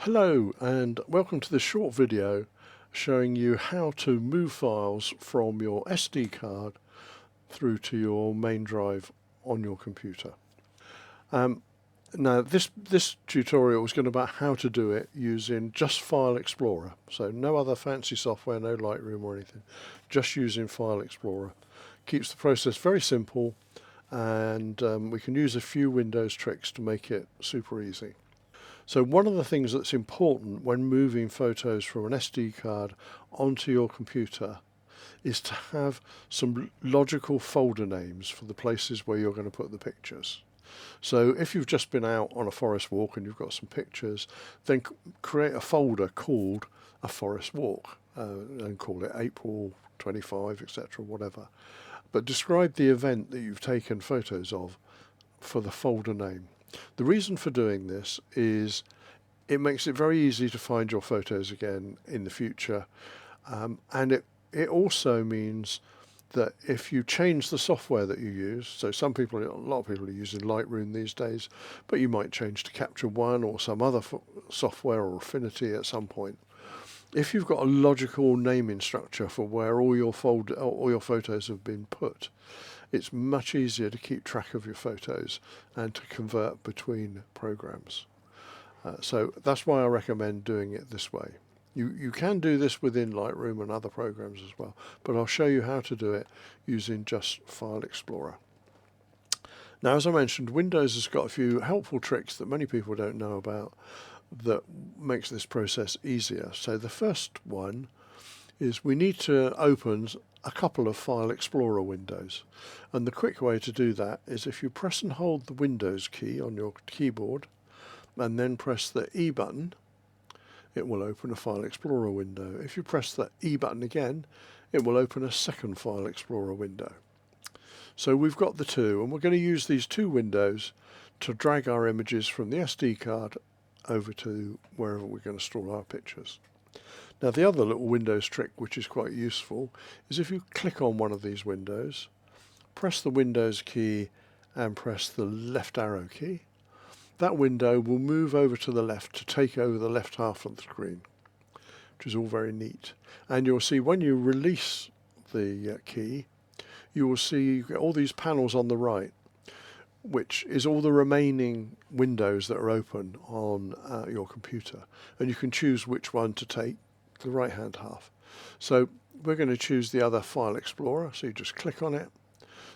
Hello and welcome to this short video showing you how to move files from your SD card through to your main drive on your computer. Now this tutorial is going to be about how to do it using just File Explorer, so no other fancy software, no Lightroom or anything, just using File Explorer. Keeps the process very simple, and we can use a few Windows tricks to make it super easy. So one of the things that's important when moving photos from an SD card onto your computer is to have some logical folder names for the places where you're going to put the pictures. So if you've just been out on a forest walk and you've got some pictures, then create a folder called a forest walk and call it April 25, etc., whatever. But describe the event that you've taken photos of for the folder name. The reason for doing this is it makes it very easy to find your photos again in the future, and it also means that if you change the software that you use, so a lot of people are using Lightroom these days, but you might change to Capture One or some other software or Affinity at some point. If you've got a logical naming structure for where all your photos have been put, it's much easier to keep track of your photos and to convert between programs. So that's why I recommend doing it this way. You can do this within Lightroom and other programs as well, but I'll show you how to do it using just File Explorer. Now, as I mentioned, Windows has got a few helpful tricks that many people don't know about that makes this process easier. So the first one is we need to open a couple of File Explorer windows, and the quick way to do that is if you press and hold the Windows key on your keyboard and then press the E button, it will open a File Explorer window. If you press the E button again, it will open a second File Explorer window. So we've got the two, and we're going to use these two windows to drag our images from the SD card over to wherever we're going to store our pictures. Now, the other little Windows trick, which is quite useful, is if you click on one of these windows, press the Windows key and press the left arrow key, that window will move over to the left to take over the left half of the screen, which is all very neat. And you'll see when you release the key, you will see you get all these panels on the right, which is all the remaining windows that are open on your computer. And you can choose which one to take, the right hand half. So we're going to choose the other File Explorer, so you just click on it.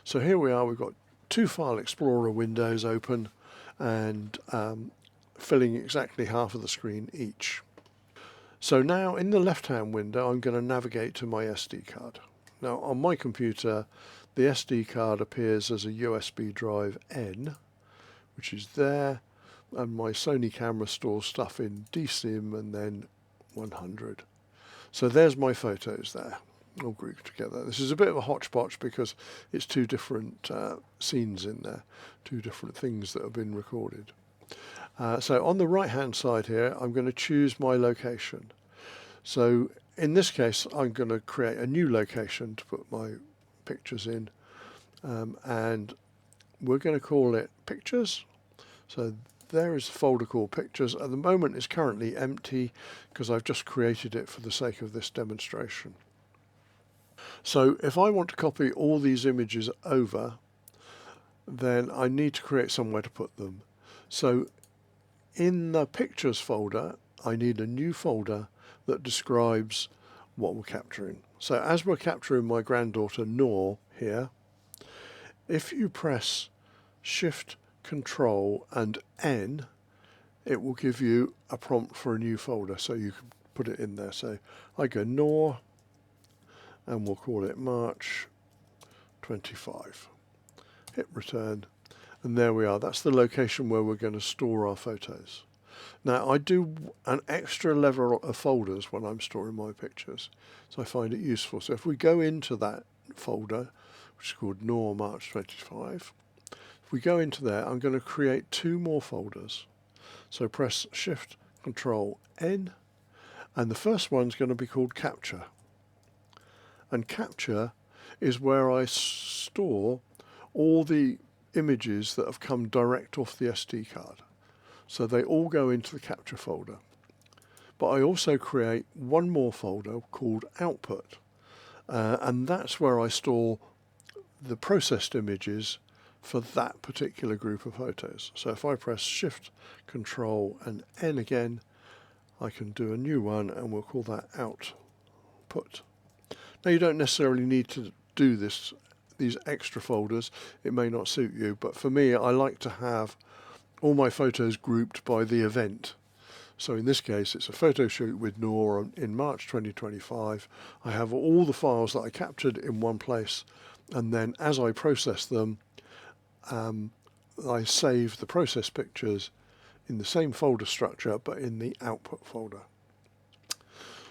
So here we are, we've got two File Explorer windows open and filling exactly half of the screen each. So now in the left hand window I'm going to navigate to my SD card. Now on my computer the SD card appears as a USB drive N, which is there, and my Sony camera stores stuff in DSIM and then 100. So there's my photos there, all grouped together. This is a bit of a hodgepodge because it's two different scenes in there, two different things that have been recorded. So on the right hand side here I'm going to choose my location. So in this case I'm going to create a new location to put my pictures in, and we're going to call it Pictures. So there is a folder called Pictures. At the moment it's currently empty because I've just created it for the sake of this demonstration. So if I want to copy all these images over, then I need to create somewhere to put them. So in the Pictures folder I need a new folder that describes what we're capturing. So as we're capturing my granddaughter Noor here, if you press Shift, Control and N, it will give you a prompt for a new folder, so you can put it in there. So I go Noor and we'll call it March 25. Hit return, and there we are. That's the location where we're going to store our photos. Now I do an extra level of folders when I'm storing my pictures, so I find it useful. So if we go into that folder, which is called Noor March 25, if we go into there, I'm going to create two more folders. So press Shift, Control, N, and the first one's going to be called Capture. And Capture is where I store all the images that have come direct off the SD card. So they all go into the Capture folder. but I also create one more folder called output, and that's where I store the processed images for that particular group of photos. So if I press Shift, Control and N again, I can do a new one and we'll call that output. Now you don't necessarily need to do these extra folders, it may not suit you, but for me I like to have all my photos grouped by the event. So in this case it's a photo shoot with Noor in March 2025. I have all the files that I captured in one place, and then as I process them, I save the process pictures in the same folder structure but in the output folder.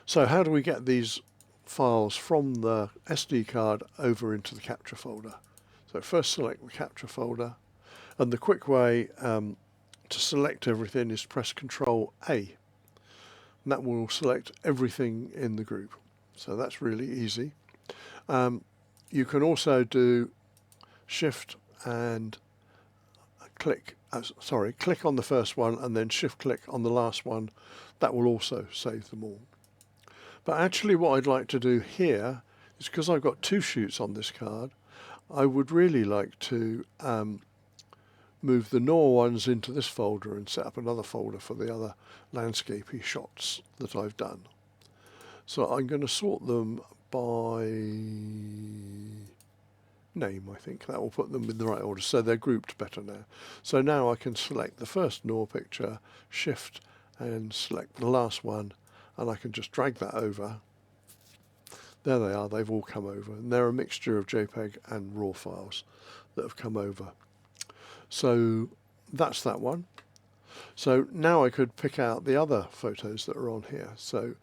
So how do we get these files from the SD card over into the capture folder? So first select the capture folder, and the quick way to select everything is press Control A, and that will select everything in the group. So that's really easy. You can also do Shift and click on the first one and then Shift click on the last one. That will also save them all. But actually what I'd like to do here is, because I've got two shoots on this card, I would really like to move the Noor ones into this folder and set up another folder for the other landscapey shots that I've done. So I'm going to sort them by name. I think that will put them in the right order, so they're grouped better now. So now I can select the first Noor picture, Shift and select the last one, and I can just drag that over. There they are, they've all come over, and they're a mixture of JPEG and RAW files that have come over. So that's that one. So now I could pick out the other photos that are on here. So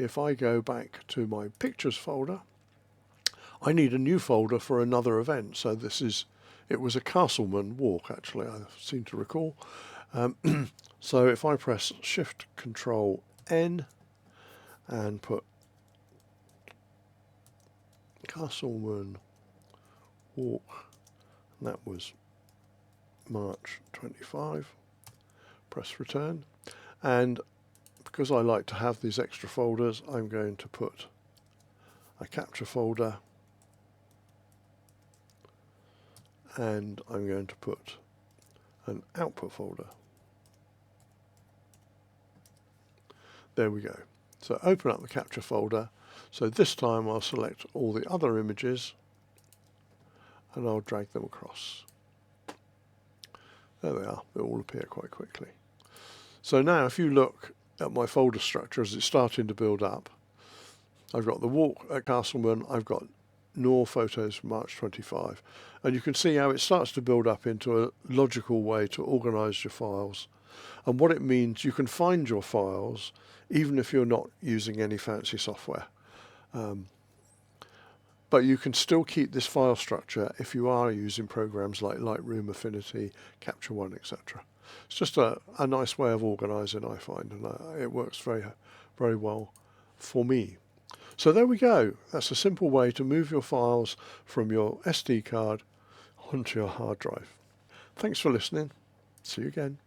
if I go back to my pictures folder, I need a new folder for another event. So it was a Castleman walk, actually, I seem to recall. So if I press Shift Control N and put Castleman walk, and that was March 25, press return, and because I like to have these extra folders, I'm going to put a capture folder, and I'm going to put an output folder. There we go. So open up the capture folder. So this time I'll select all the other images and I'll drag them across. There they are, they all appear quite quickly. So now if you look at my folder structure as it's starting to build up, I've got the walk at Castleman, I've got Noor photos from March 25, and you can see how it starts to build up into a logical way to organise your files. And what it means, you can find your files even if you're not using any fancy software. But you can still keep this file structure if you are using programs like Lightroom, Affinity, Capture One, etc. It's just a nice way of organising, I find, and it works very, very well for me. So there we go. That's a simple way to move your files from your SD card onto your hard drive. Thanks for listening. See you again.